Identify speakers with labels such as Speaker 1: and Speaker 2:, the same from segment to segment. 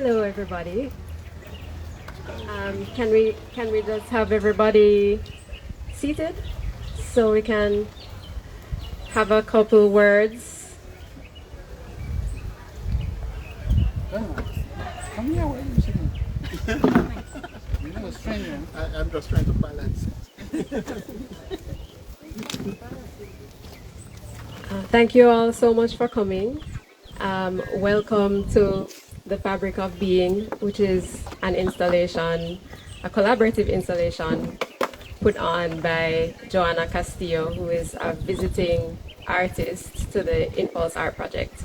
Speaker 1: Hello, everybody. Can we just have everybody seated so we can have a couple words?
Speaker 2: Come here, where are you sitting? You're not a stranger.
Speaker 3: I'm just trying to balance.
Speaker 1: Thank you all so much for coming. Welcome to the Fabric of Being, which is an installation, a collaborative installation put on by Johanna Castillo, who is a visiting artist to the InPulse Art Project.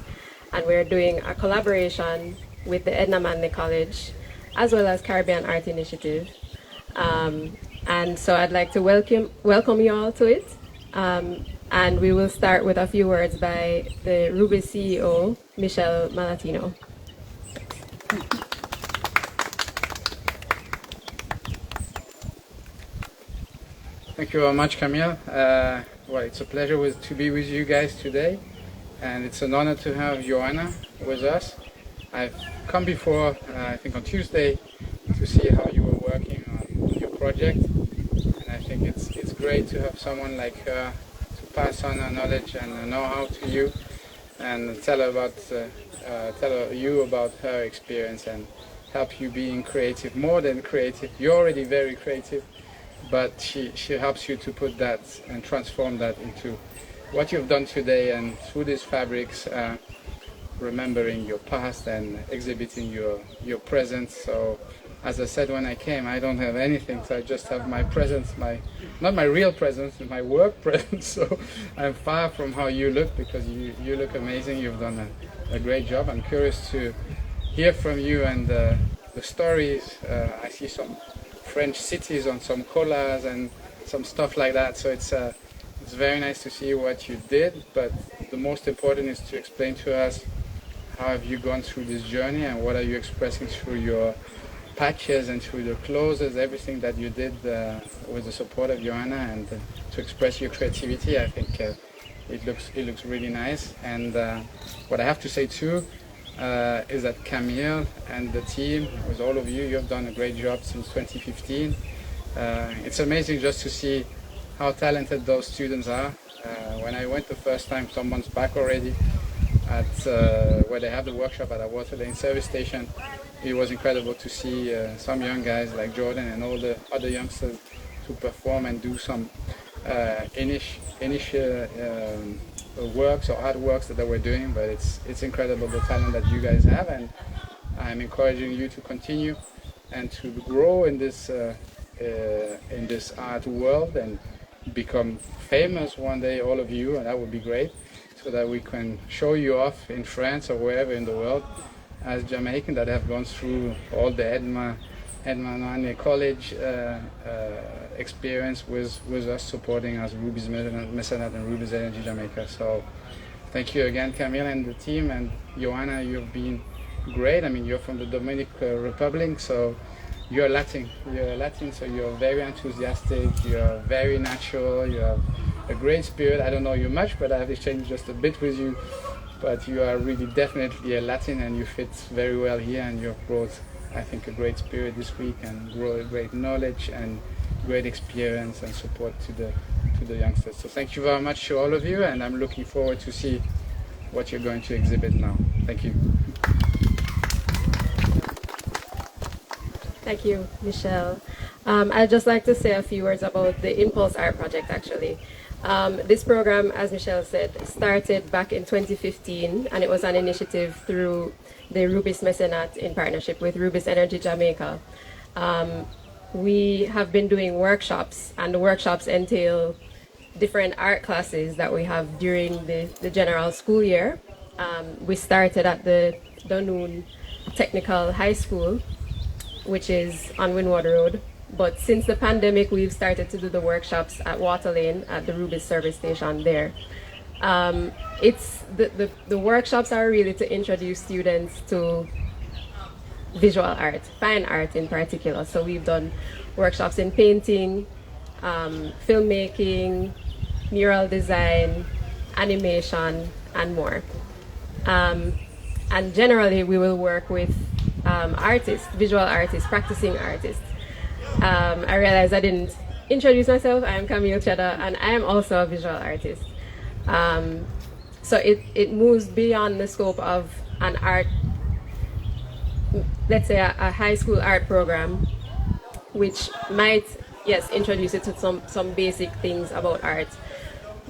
Speaker 1: And we're doing a collaboration with the Edna Manley College, as well as Caribbean Art Initiative. And so I'd like to welcome you all to it. And we will start with a few words by the Ruby CEO, Michelle Malatino.
Speaker 2: Thank you very much, Camille. Well, it's a pleasure to be with you guys today, and it's an honor to have Johanna with us. I've come before, I think on Tuesday, to see how you were working on your project, and I think it's great to have someone like her to pass on her knowledge and her know-how to you, and tell you about her experience and help you being creative, more than creative. You're already very creative, but she helps you to put that and transform that into what you've done today, and through these fabrics, remembering your past and exhibiting your present. So as I said when I came, I don't have anything, so I just have my presence, not my real presence, my work presence. So I'm far from how you look, because you look amazing. You've done a great job. I'm curious to hear from you and the stories. I see some French cities on some collars and some stuff like that. So it's very nice to see what you did. But the most important is to explain to us, how have you gone through this journey, and what are you expressing through your patches and through the clothes, everything that you did with the support of Johanna, and to express your creativity. I think it looks really nice. And what I have to say too is that Camille and the team, with all of you, you've done a great job since 2015. It's amazing just to see how talented those students are. When I went the first time, some months back already, at where they have the workshop at a water lane service station, it was incredible to see some young guys like Jordan and all the other youngsters to perform and do some initial works or artworks that they were doing. But it's incredible the talent that you guys have, and I'm encouraging you to continue and to grow in this art world and become famous one day, all of you, and that would be great, so that we can show you off in France or wherever in the world as Jamaican that have gone through all the Edna Manley College experience with us, supporting us, Ruby's Mecenat and Ruby's Energy Jamaica. So thank you again, Camille and the team, and Johanna, you've been great. I mean, you're from the Dominican Republic, so you're Latin, so you're very enthusiastic, you're very natural, you have a great spirit. I don't know you much, but I've exchanged just a bit with you, but you are really definitely a Latin, and you fit very well here, and you've brought, I think, a great spirit this week, and great knowledge and great experience and support to the youngsters. So thank you very much to all of you, and I'm looking forward to see what you're going to exhibit now. Thank you.
Speaker 1: Thank you, Michelle. I'd just like to say a few words about the InPulse Art Project, actually. This program, as Michelle said, started back in 2015, and it was an initiative through the Rubis Mecenat in partnership with Rubis Energy Jamaica. We have been doing workshops, and the workshops entail different art classes that we have during the general school year. We started at the Dunoon Technical High School, which is on Windwater Road. But since the pandemic, we've started to do the workshops at Water Lane at the Rubis service station there. It's the workshops are really to introduce students to visual art, fine art in particular. So we've done workshops in painting, filmmaking, mural design, animation, and more. And generally, we will work with artist, visual artist, practicing artist. I realized I didn't introduce myself. I am Camille Cheddar, and I am also a visual artist. So it moves beyond the scope of an art, let's say a high school art program, which might, yes, introduce you to some basic things about art.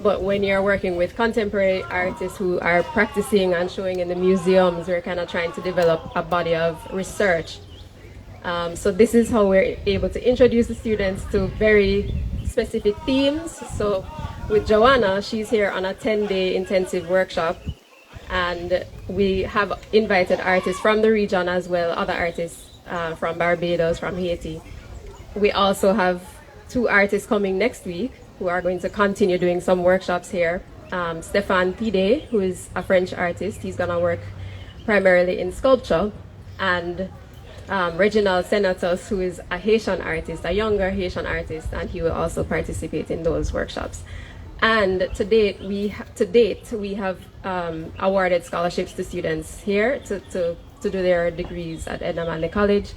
Speaker 1: But when you're working with contemporary artists who are practicing and showing in the museums, we're kind of trying to develop a body of research. So this is how we're able to introduce the students to very specific themes. So with Johanna, she's here on a 10-day intensive workshop, and we have invited artists from the region as well, other artists from Barbados, from Haiti. We also have 2 artists coming next week who are going to continue doing some workshops here. Stéphane Pide, who is a French artist, he's going to work primarily in sculpture, and Reginald Senatos, who is a Haitian artist, a younger Haitian artist, and he will also participate in those workshops. And to date, we have awarded scholarships to students here to do their degrees at Edna Manley College,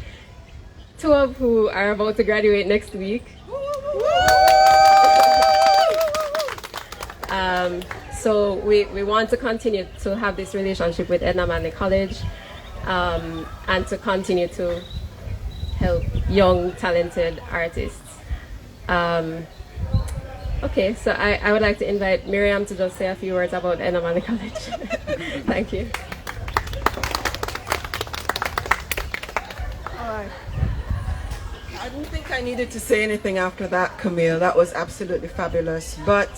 Speaker 1: 2 of who are about to graduate next week. So we want to continue to have this relationship with Edna Manley College, and to continue to help young, talented artists. Okay, so I would like to invite Miriam to just say a few words about Edna Manley College. Thank you.
Speaker 4: All right. I didn't think I needed to say anything after that, Camille. That was absolutely fabulous. But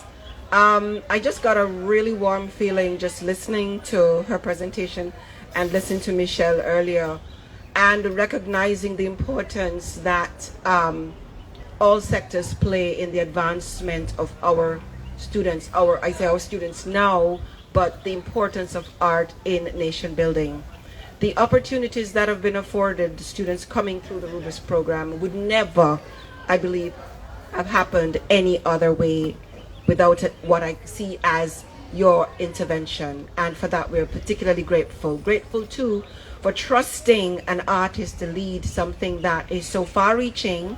Speaker 4: I just got a really warm feeling just listening to her presentation and listening to Michelle earlier, and recognizing the importance that all sectors play in the advancement of our students, I say our students now, but the importance of art in nation building. The opportunities that have been afforded the students coming through the Rubis program would never, I believe, have happened any other way without what I see as your intervention. And for that, we're particularly grateful. Grateful too for trusting an artist to lead something that is so far-reaching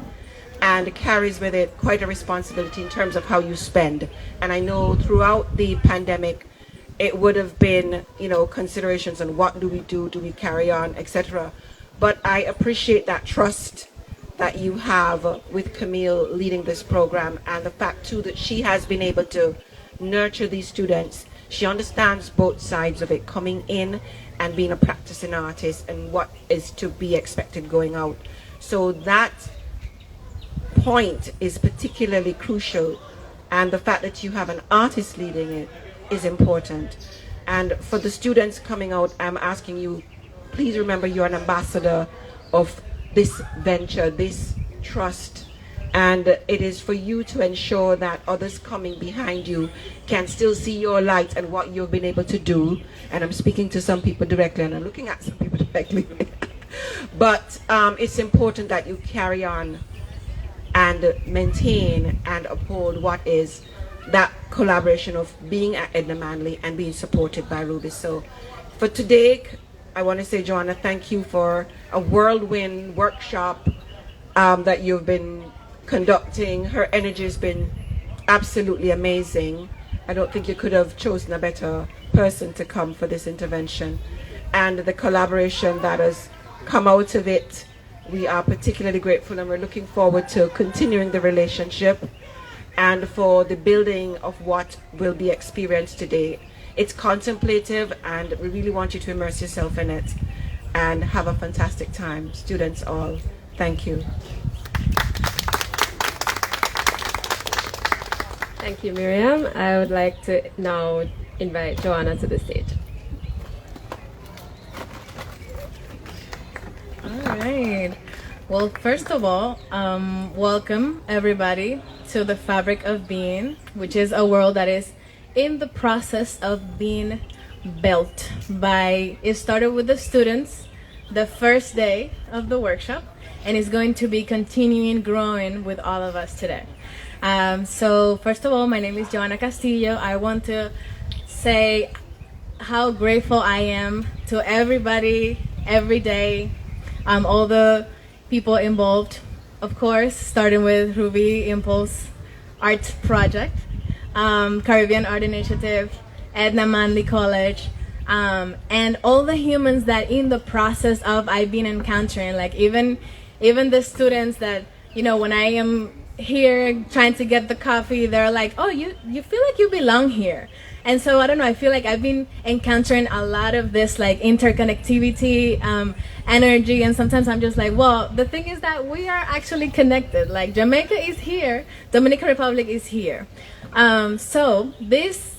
Speaker 4: and carries with it quite a responsibility in terms of how you spend. And I know throughout the pandemic, it would have been, considerations on what do we carry on, etc. But I appreciate that trust that you have with Camille leading this program, and the fact too that she has been able to nurture these students. She understands both sides of it, coming in and being a practicing artist and what is to be expected going out. So that point is particularly crucial, and the fact that you have an artist leading it is important. And for the students coming out, I'm asking you, please remember you're an ambassador of this venture, this trust, and it is for you to ensure that others coming behind you can still see your light and what you've been able to do. And I'm speaking to some people directly, and I'm looking at some people directly. But it's important that you carry on and maintain and uphold what is that collaboration of being at Edna Manley and being supported by Ruby. So for today, I want to say, Johanna, thank you for a whirlwind workshop that you've been conducting. Her energy has been absolutely amazing. I don't think you could have chosen a better person to come for this intervention. And the collaboration that has come out of it, we are particularly grateful, and we're looking forward to continuing the relationship and for the building of what will be experienced today. It's contemplative, and we really want you to immerse yourself in it and have a fantastic time. Students all, thank you.
Speaker 1: Thank you, Miriam. I would like to now invite Johanna to the stage.
Speaker 5: All right. Well, first of all, welcome everybody to the Fabric of Being, which is a world that is in the process of being built. It started with the students the first day of the workshop, and is going to be continuing growing with all of us today. So first of all, my name is Johanna Castillo. I want to say how grateful I am to everybody every day all the people involved, of course, starting with Ruby InPulse Art Project, Caribbean Art Initiative, Edna Manley College, and all the humans that in the process of I've been encountering, like even the students that, you know, when I am here trying to get the coffee, they're like, oh, you feel like you belong here. And so I don't know, I feel like I've been encountering a lot of this like interconnectivity, energy, and sometimes I'm just like, well, the thing is that we are actually connected. Like Jamaica is here, Dominican Republic is here. So this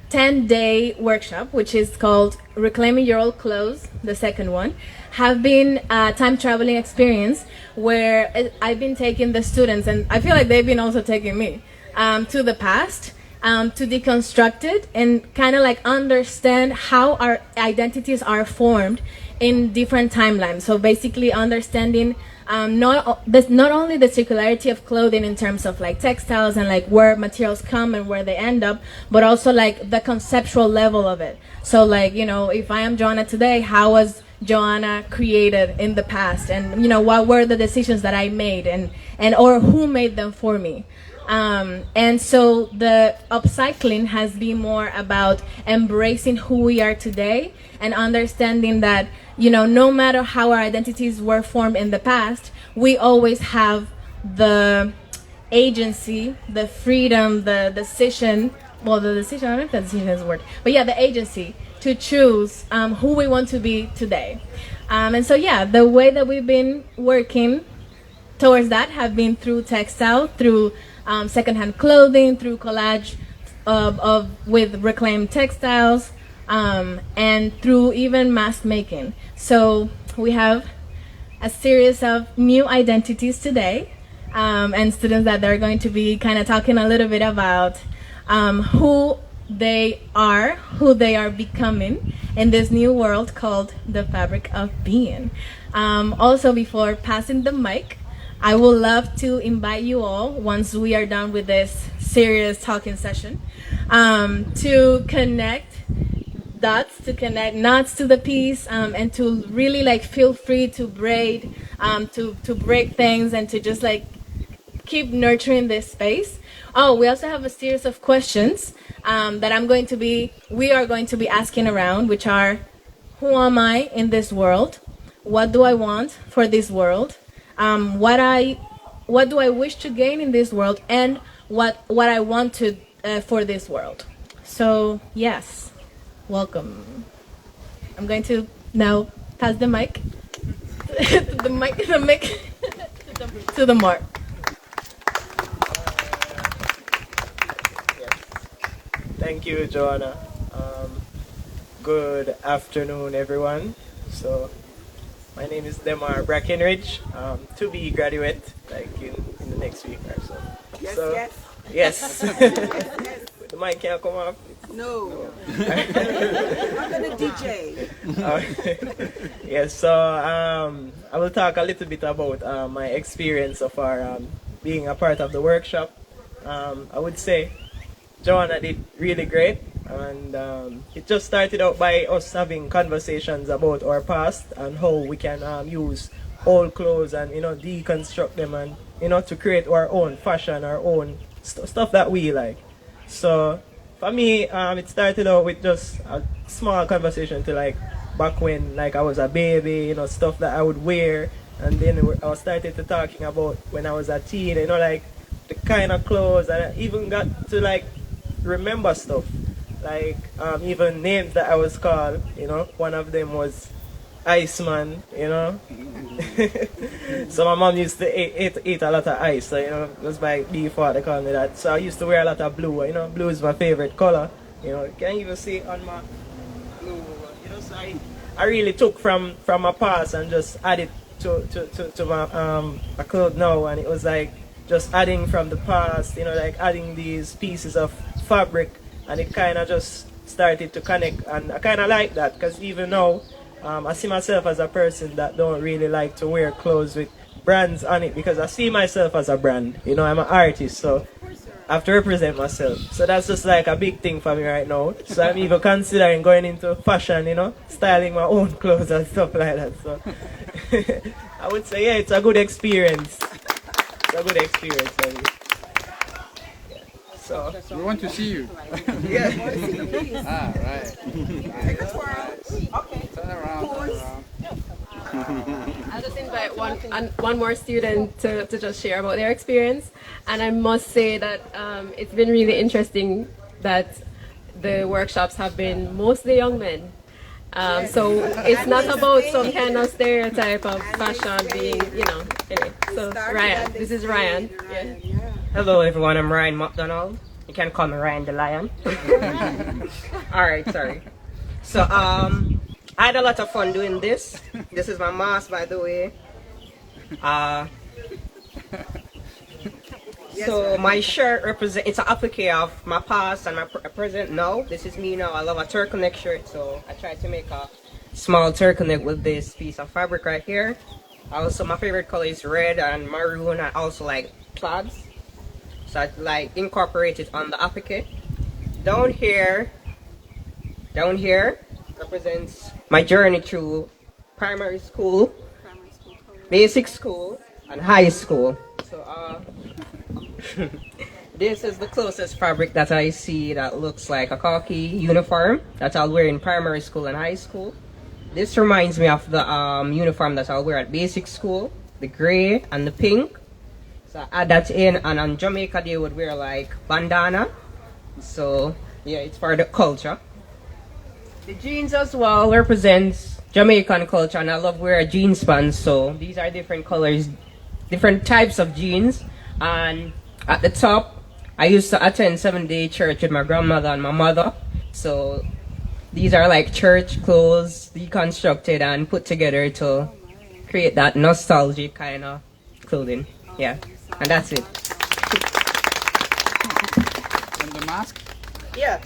Speaker 5: 10-day workshop, which is called Reclaiming Your Old Clothes, the second one, have been a time traveling experience where I've been taking the students, and I feel like they've been also taking me to the past, to deconstruct it and kind of like understand how our identities are formed in different timelines. So basically understanding not only the circularity of clothing in terms of like textiles and like where materials come and where they end up, but also like the conceptual level of it. So like, you know, if I am Johanna today, how was Johanna created in the past, and you know, what were the decisions that I made, and or who made them for me. And so the upcycling has been more about embracing who we are today and understanding that, you know, no matter how our identities were formed in the past, we always have the agency, the freedom, the decision, well, the decision, I don't know if that decision is a word, but yeah, the agency to choose who we want to be today. And so yeah, the way that we've been working towards that have been through textile, through secondhand clothing, through collage with reclaimed textiles, and through even mask making. So we have a series of new identities today, and students that they're going to be kind of talking a little bit about who they are becoming in this new world called the fabric of being. Also, before passing the mic, I would love to invite you all, once we are done with this serious talking session, to connect dots, to connect knots to the piece, and to really like feel free to braid, to break things, and to just like keep nurturing this space. Oh, we also have a series of questions that we are going to be asking around, which are, who am I in this world? What do I want for this world? What do I wish to gain in this world, and what I want to for this world. So yes, welcome. I'm going to now pass the mic to the mark.
Speaker 6: Thank you, Johanna. Good afternoon, everyone. So, my name is Demar Brackenridge, to be graduate, like in the next week or so.
Speaker 4: Yes,
Speaker 6: so,
Speaker 4: yes.
Speaker 6: Yes. The mic can't come off.
Speaker 4: No. I'm gonna DJ.
Speaker 6: Yes, so I will talk a little bit about my experience so far being a part of the workshop. I would say Johanna did really great, and it just started out by us having conversations about our past and how we can use old clothes and deconstruct them, and to create our own fashion, our own stuff that we like. So for me, it started out with just a small conversation to like back when like I was a baby, stuff that I would wear, and then I started to talking about when I was a teen, like the kind of clothes, and I even got to like remember stuff like even names that I was called. One of them was Iceman. So my mom used to eat a lot of ice, so it was by default they called me that. So I used to wear a lot of blue. Blue is my favorite color. You can even see it on my blue. So I really took from my past and just added to my clothes now, and it was like just adding from the past, like adding these pieces of fabric, and it kind of just started to connect, and I kind of like that, because even now I see myself as a person that don't really like to wear clothes with brands on it, because I see myself as a brand. I'm an artist, so I have to represent myself. So that's just like a big thing for me right now. So I'm even considering going into fashion, styling my own clothes and stuff like that. So I would say, yeah, it's a good experience. It's a good experience. I mean. Yeah. So,
Speaker 2: We want to see you.
Speaker 6: yeah.
Speaker 2: Ah, right.
Speaker 4: Okay.
Speaker 2: Turn around, turn around.
Speaker 1: I'll just invite one more student to just share about their experience. And I must say that it's been really interesting that the workshops have been mostly young men. So it's not about some kind of stereotype of fashion being, anyway. So Ryan, this is Ryan. Yeah.
Speaker 7: Hello everyone, I'm Ryan McDonald. You can call me Ryan the Lion. Alright, sorry. So I had a lot of fun doing this. This is my mask, by the way. So my shirt represents, it's an applique of my past and my present now. This is me now. I love a turtleneck shirt, so I tried to make a small turtleneck with this piece of fabric right here. Also, my favorite color is red and maroon. I also like plaids, so I like incorporate it on the applique. Down here represents my journey through primary school, basic school, and high school. So this is the closest fabric that I see that looks like a khaki uniform that I'll wear in primary school and high school. This reminds me of the uniform that I'll wear at basic school, the gray and the pink. So I add that in, and on Jamaica they would wear like bandana. So yeah, it's for the culture. The jeans as well represents Jamaican culture, and I love wearing jeans pants. So these are different colors, different types of jeans. And at the top, I used to attend 7-day church with my grandmother and my mother. So these are like church clothes deconstructed and put together to create that nostalgic kind of clothing. Yeah, and that's it.
Speaker 2: And the mask?
Speaker 6: Yeah.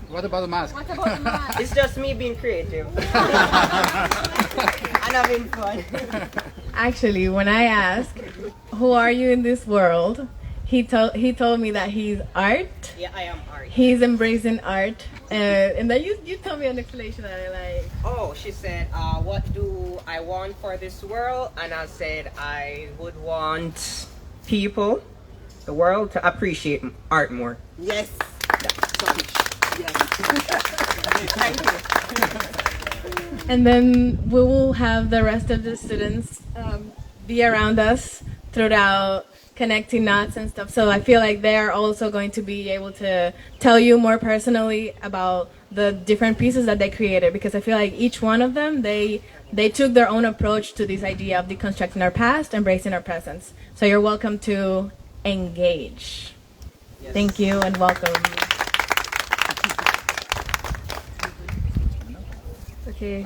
Speaker 2: What about the mask?
Speaker 7: It's just me being creative.
Speaker 6: And having fun.
Speaker 5: Actually, when I asked, who are you in this world? He told me that he's art.
Speaker 7: Yeah, I am art.
Speaker 5: He's embracing art. And then you told me an explanation that I like.
Speaker 7: Oh, she said, what do I want for this world? And I said, I would want people, the world, to appreciate art more.
Speaker 4: Yes.
Speaker 7: Thank you.
Speaker 5: And then we will have the rest of the students be around us throughout connecting knots and stuff. So I feel like they're also going to be able to tell you more personally about the different pieces that they created, because I feel like each one of them, they took their own approach to this idea of deconstructing our past, embracing our presence. So you're welcome to engage. Yes. Thank you and welcome.
Speaker 1: Okay.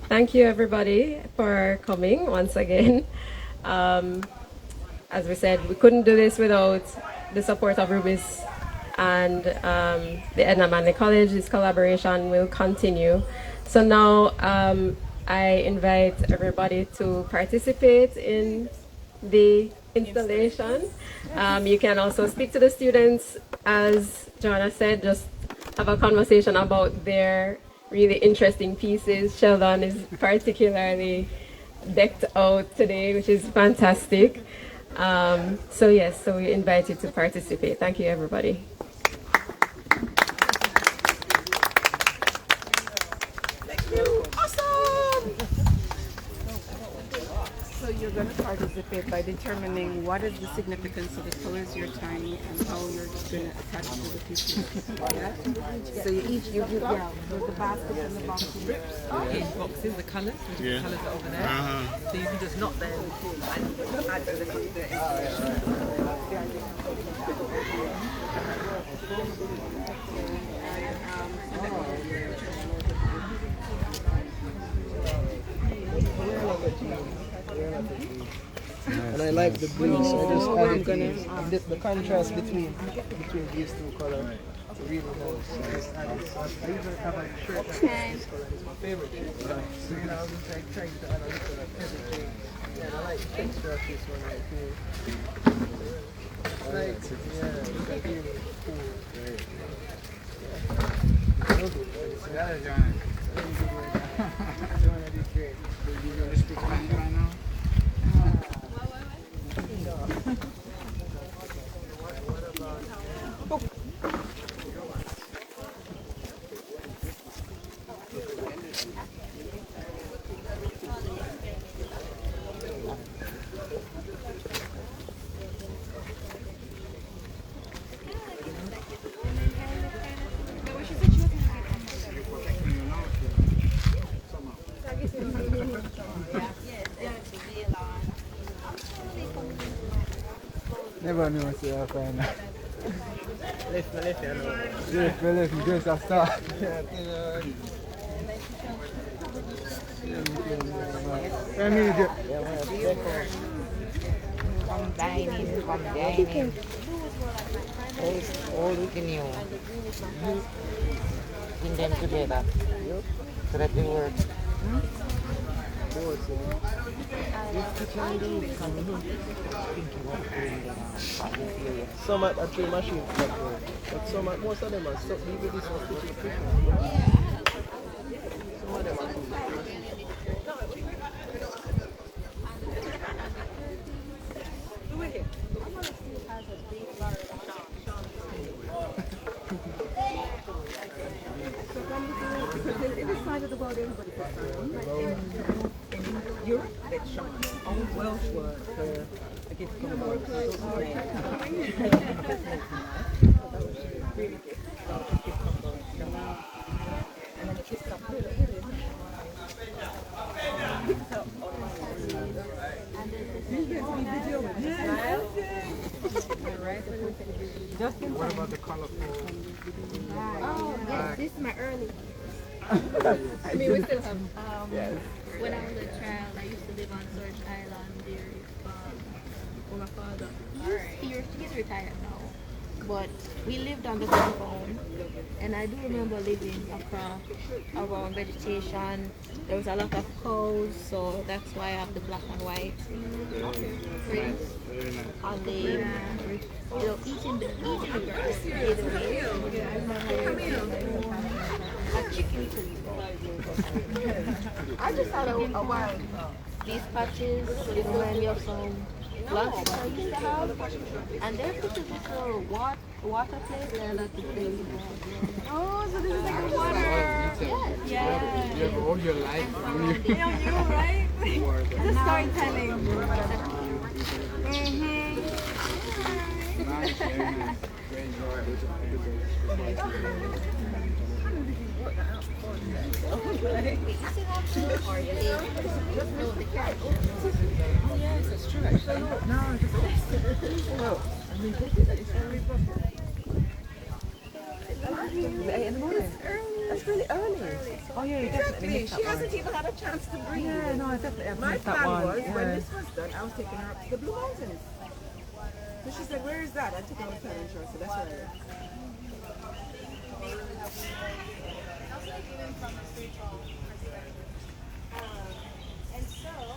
Speaker 1: Thank you everybody for coming once again. As we said, we couldn't do this without the support of Rubis and the Edna Manley College. This collaboration will continue. So now I invite everybody to participate in the installation. You can also speak to the students, as Johanna said, just have a conversation about their really interesting pieces. Sheldon is particularly decked out today, which is fantastic. So yes, so we invite you to participate. Thank you, everybody.
Speaker 4: Awesome! So you're going to participate by determining what is the significance of the colors you're tying and how you're going to attach to the pieces. Yeah? So you each, there's the basket and the boxes.
Speaker 8: Each box is the colours, the colours are over there. So you can just knot them and add a little bit.
Speaker 9: And I like the blue, so I just added the contrast between these two colors. It's really nice. I usually have a shirt like this color. It's my favorite shirt. So you know, I was just like trying to add a little of everything. Yeah, and I like the texture of this one right here. Like, yeah, it's like really cool. Yeah. I love it.
Speaker 2: That is Johanna.
Speaker 9: Johanna
Speaker 2: speak great. Do you really speak Spanish right now?
Speaker 9: Never knew what to find.
Speaker 6: Left, you know.
Speaker 9: Left, just a start.
Speaker 10: Come dining. All within you. Bring them together. So that they work.
Speaker 6: Some at 3 machines, but some at most of them are stuck. Even this one pretty quick. Some of them are too
Speaker 8: This side of the world, everybody got in Europe, it's Sean. Old Welsh word for a gift from the world. Really good. And then it kissed up
Speaker 2: What about the colorful?
Speaker 11: Oh, yes, this is my early.
Speaker 1: I mean, we still have.
Speaker 11: When I was a child, I used to live on Surge Island there with my father. He's retired now. But we lived on the compound, and I do remember living across around vegetation. There was a lot of cows, so that's why I have the black and white prints on the, eating the grass. A chicken coop. I just had a while. These patches remind me of some plants I used to have, and they're pretty little water place there that you play with.
Speaker 8: Oh, so this is like a water.
Speaker 11: Yeah.
Speaker 2: You have all your life.
Speaker 8: Yeah, you, right? It's a storytelling.
Speaker 2: Nice, very nice. Great job.
Speaker 8: Yes, it's true actually. No, well, I mean, it's early in the morning. That's really early. Oh yeah, you definitely missed that
Speaker 4: She
Speaker 8: one.
Speaker 4: hasn't even had a chance to breathe.
Speaker 8: Yeah, no, I definitely have
Speaker 4: My
Speaker 8: missed that
Speaker 4: plan
Speaker 8: one.
Speaker 4: was,
Speaker 8: Yeah.
Speaker 4: when this was done, I was taking her up to the Blue Mountains. So she said, where is that? I took her with her and she said, that's where I am.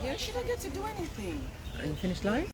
Speaker 4: Yeah, she didn't get to do anything.
Speaker 8: Are you finished live?